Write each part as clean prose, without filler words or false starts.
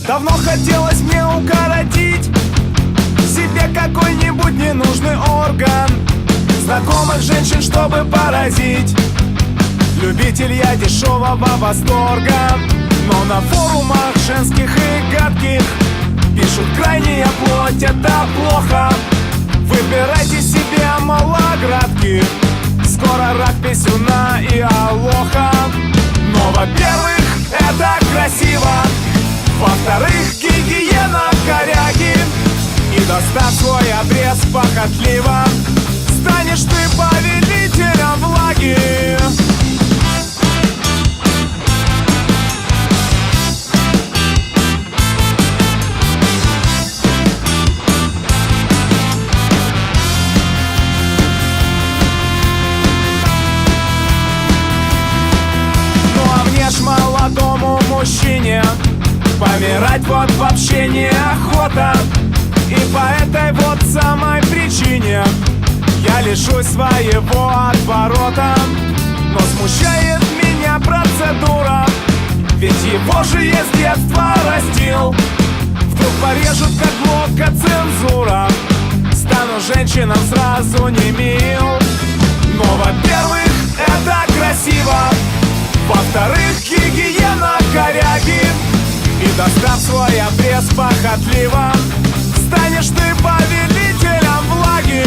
Давно хотелось мне укоротить себе какой-нибудь ненужный орган, знакомых женщин, чтобы поразить. Любитель я дешевого восторга, но на форумах женских и гадких пишут: крайняя плоть — это плохо, выбирайте себе малоградки, скоро рак, писюна и алоха. Но, во-первых, это красиво, во-вторых, гигиена коряги, и достав свой обрез похотливо, станешь ты повелителем влаги. Молодому мужчине помирать вот вообще неохота, и по этой вот самой причине я лишусь своего отворота. Но смущает меня процедура, ведь его же я с детства растил. Вдруг порежут как блока цензура, стану женщинам сразу не мил. Но, во-первых, это красиво, во-вторых, гигиена коряги, и достав свой обрез похотливо, станешь ты повелителем влаги.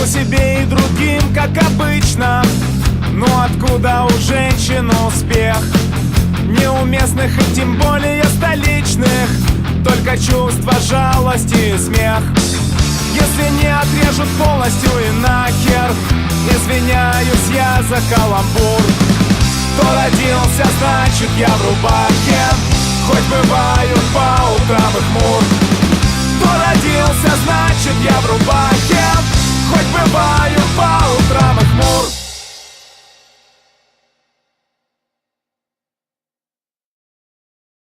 Себе и другим, как обычно, но откуда у женщин успех? Неуместных и тем более столичных, только чувство жалости и смех. Если не отрежут полностью и нахер, извиняюсь я за каламбур. Кто родился, значит я в рубахе, хоть бывают по утрам и хмур. Кто родился, значит я в рубахе, хоть бываю по утрам и хмур.